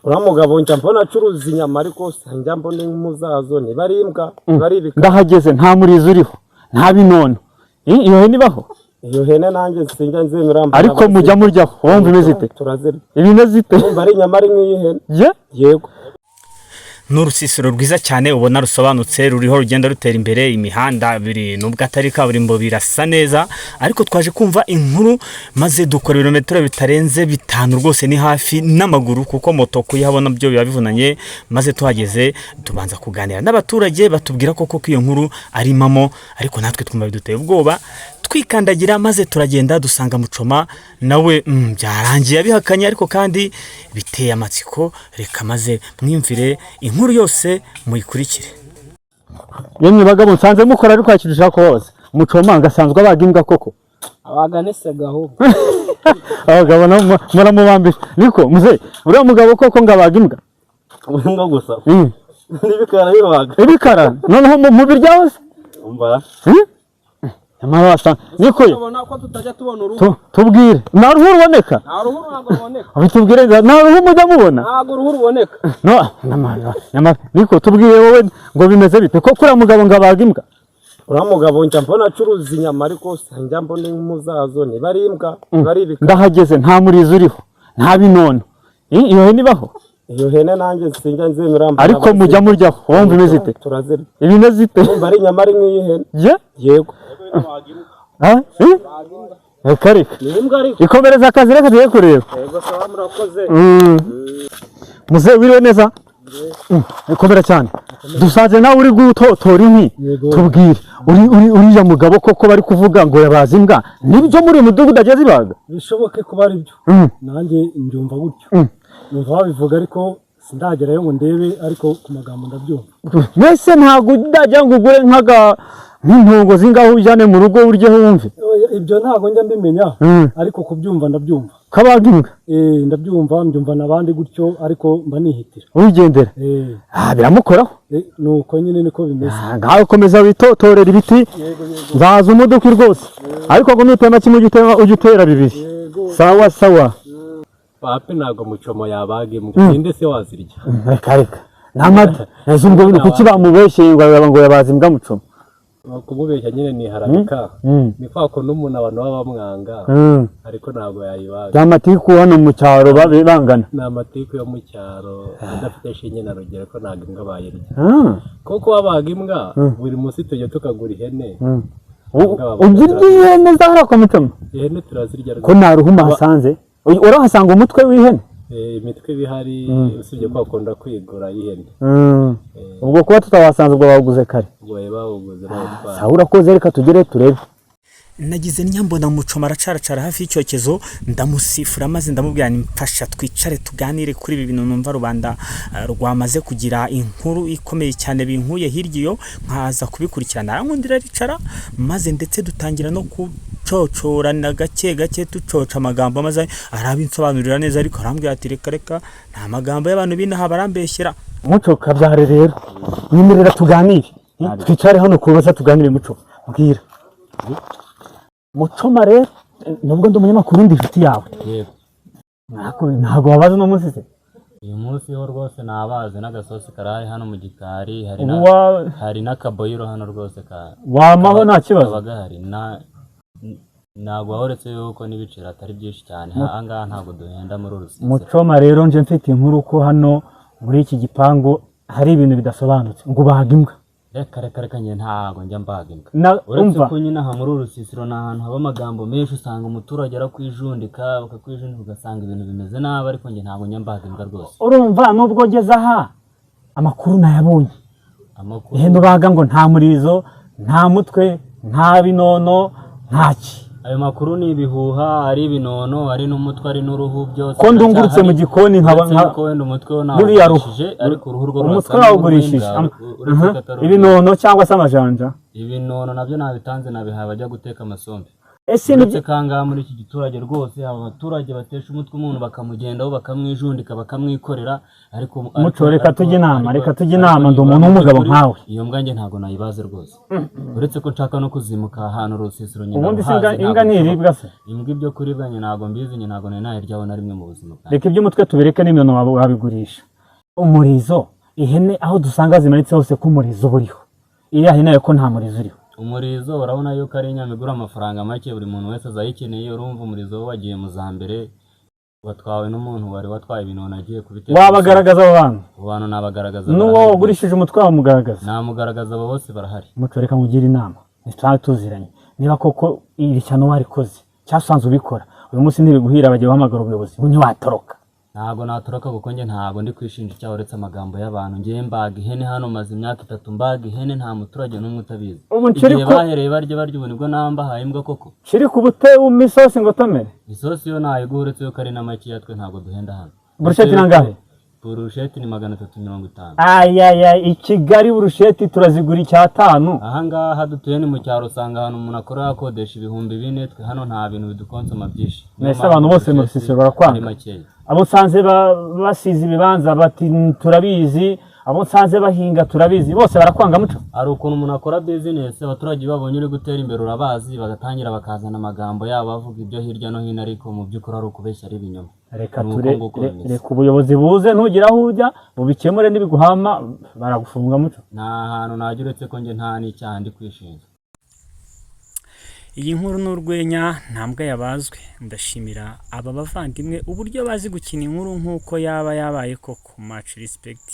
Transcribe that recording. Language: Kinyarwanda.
uriya mugabo njya mbona acuruza inyama ariko njya mbona impu zazo niba ari imbwa niba ari ibika. Ndahageze nta murizo uriho nta binono. Iyo hene ibaho? Iyo hene nanjye sinjya nzemera mbona. Ariko mujya muryaho wumva imeze ite? Turazirya. Ibimeze ite? Umva ari inyama ari nk'iy'ihene. Yego. N'urusisiro rwiza cyane ubona rusobanutse ruriho rugenda rutera imbere, imihanda biri nubwo atari kaburimbo birasa neza, ariko twaje kumva inkuru maze dukora ibirometero bitarenze 5 rwose, ni hafi n'amaguru kuko moto kuyihabona byo biba bivunanye. Maze tuhageze tubanza kuganira n'abaturage batubwira koko ko iyo nkuru ari mamo, ariko natwe twumva biduteye ubwoba twikandagira, maze turagenda dusanga Muchoma nawe byarangiye abihakanye, ariko kandi biteye amatsiko. Reka maze mwimvire inkuru yose muyikurikire. Yemwe bagabo nsanze mukora ariko akirusha ko hose Muchoma ngasanzwe abaga imbwa koko. Abaganisega aho. Abagabo muramubambisha niko muze uriya mugabo koko ngabaga imbwa. Ngo gusa. N'ibikara bibaga. Ibikara noneho mu birya hose. Umva. Amabasa niko ubona ko tutajya tubona uruhu. Tubwire nta ruhu ruboneka. Nta ruhu ntabwo ruboneka. Abitubwire nta ruhu mujya mubona. Ntabwo uruhu ruboneka. No niko tubwire wowe ngo bimeze bite ko kuri mugabo ngabaga imbwa. Uriya mugabo njya mbona acuruza inyama ariko njya mbona impu zazo niba ari imbwa niba ari ibika. Ndahageze nta murizo uriho nta binono. Iyo hene ibaho? Iyo hene nanjye sinjya nzemera mbona. Ariko mujya muryaho wumva imeze ite? Turazirya. Ibimeze ite? Umva ari inyama ari nk'iy'ihene. Yego. Kareka ikomereza akazi reka tugiye kureba. Yego sawa murakoze. Muze wiriwe neza? Ikomera cyane. Dusaze nawe uri gutotora inkwi. Tubwire uriya mugabo koko bari kuvuga ngo yabaza imbwa nibyo muri mudugudu ageze ibaga? Bishoboke kuba ari byo. Nanjye mbyumva gutyo. Numva babivuga ariko sindagerayo ngo ndebe, ariko ku magambo ndabyumva. Mwese ntago ndajya ngo ugure nk'intungo zingaho ujyane mu rugo urye wumve. Ibyo ntago njya mbimenya, ariko kubyumva ndabyumva. Kabaga imbwa? Ndabyumva, mbyumva nabandi gutyo, ariko mba nihitira. Wigendera? Biramukoraho? Nuko nyine niko bimeze. Ngaho komeza witotorera ibiti. Nzaza umuduki rwose. Ariko ngo nutema kimwe ujye utera bibiri. Sawa sawa. Pape ntago Muchoma yabaga imbwa. Ninde se wazirya? Reka namata nazumva kuki bamubeshye ngo yabaza imbwa Muchoma. Kumubeshya nyine ni harabika. Ni kwako n'umuntu abantu baba bamwanga, ariko ntago yayibaga. Byamatiku hano mu cyaro bangana. Ni amatiku yo mu cyaro adafite shinge na rugero ko ntago imbwa bayirya. Koko wabaga imbwa buri munsi tujya tukagura ihene. Ugirye ihene zahara kwa Muchoma? Ihene turazirya ko nta ruhuma hasanze. Urahasanga umutwe w'ihene? Imitwe bihari usibye ko akunda kwigura y'ihene. Ubwo kuba tutawasanze ubwo baguze kare. Ubwo bawuguze n'abatwara. Sawa urakoze reka tugere turebe. Nagize nyambona Muchoma aracaracara hafi y'icyokezo, ndamusifura maze ndamubwira ni mfasha twicare tuganire kuri ibi bintu numva rubanda rwamaze kugira inkuru ikomeye cyane binkuye hirya iyo nkaza kubikurikirana. Arankundira aricara maze ndetse dutangira no kucocorana gake gake tucoca amagambo maze arabinsobanurira neza, ariko arambwira ati reka nta magambo y'abantu binaha barambeshyera. Muco kabyare rero nyemerera tuganire, twicare hano kubaza tuganire. Muco mbwira Muchoma rero nubwo ndi umunyamakuru ndi inshuti yawe. Ntabwo wabaza no munsi se? Uyu munsi ho rwose nabaze n'agasosi karari hano mu gikari, hari n'akaboyiro hano rwose wamaho nta kibazo. Abagahari ntabwo wahoretse yuko n'ibiciro atari byinshi cyane. Ahangaha ntabwo duhenda muri urusisiro. Muchoma rero nje mfite inkuru ko hano muri iki gipangu hari ibintu bidasobanutse ngo bahaga imbwa. Reka nye ntago njya mbaga imbwa. Uretse ko nyine aha muri urusisiro ni ahantu haba amagambo menshi, usanga umuturage arakwijundika bakakwijundika ugasanga ibintu bimeze nabi, ariko njye ntago njya mbaga imbwa rwose. Urumva nubwo geze aha amakuru nayabonye. Ihene baga ngo nta murizo nta mutwe nta binono ntaki. Ayo makuru ni ibihuha, ari ibinono ari n'umutwe ari n'uruhu byose. Ko ndungurutse mu gikoni nkaba ko wenda umutwe wo nawugurishije, ariko uruhu rwo umutwe nawugurishije. Ibinono cyangwa se amajanja? Ibinono nabyo nabitanze nabihaye bajya guteka amasombe. ese ndetse kangaha muri iki giturage rwose abaturage batesha umutwe umuntu bakamugendaho bakamwijundika bakamwikorera ariko muco reka tujye inama ndi umuntu w'umugabo nkawe iyo mbwa njye ntabwo nayibaze rwose uretse ko nshaka no kuzimuka ahantu urusisiro nyine ubundi imbwa ntiribwa se imbwa ibyo kuribwa njye ntabwo mbizi njye ntabwo nayiryaho na rimwe mu buzima bwanjye reka iby'umutwe tubireke n'imyono wabigurisha umurizo ihene aho dusanga zimanitse hose ko umurizo buriho iriya hene yo ko nta murizo uriho umurizo urabona yuko ari inyama igura amafaranga make buri muntu wese azayikeneye urumva umurizo wagiye mu za mbere watwawe n'umuntu wari watwaye ibintu wanagiye kubitera wabagaragaza abo bantu nabagaragaza n'uwo wagurishije umutwe wamugaragaza namugaragaza abo bose barahari muco reka nkugire inama ntitwari tuziranye niba koko iri cyano warikoze cyasanze ubikora uyu munsi ntibiguhira bagiye guhamagara ubuyobozi ntiwatoroka ntabwo natoroka kuko njye ntabwo ndi kwishinja icyaha uretse amagambo y'abantu ngiye mbaga ihene hano maze imyaka 3 mbaga ihene nta muturage n'umwe utabizi igihe bahereye barya ubu nibwo nambahaye imbwa koko kiri ku bute imisosi ngo tomere isosi yo nayiguha uretse yuko ari n'amaki yatwe ntabwo duhenda hano burusheti nangahe burusheti ni 350 ayaya i Kigali burusheti turazigura 5. ahangaha dutuye ni mu cyaro usanga ahantu umuntu akora akodesha 4,000 twe hano nta bintu bidukonsoma byinshi mbese abantu bose mu rusisiro barakwanga abo nsanze basize ibibanza bati turabizi abo nsanze bahinga turabizi bose barakwanga muco ari ukuntu umuntu akora business abaturage babonye uri gutera imbere urabazi bagatangira bakazana amagambo yabo bavuga ibyo hirya no hino ariko mu by'ukuri ari ukubeshya ari ibinyoma reka ubuyobozi buze ntugira aho ujya bubikemure n'ibiguhama baragufunga muco nta hantu najya uretse ko njye nta n'icyaha ndi kwishinja. Iyi nkuru n'urwenya ntambwa yabazwe ndashimira aba bavandimwe uburyo bazi gukina inkuru nk'uko yaba yabaye koko much respect.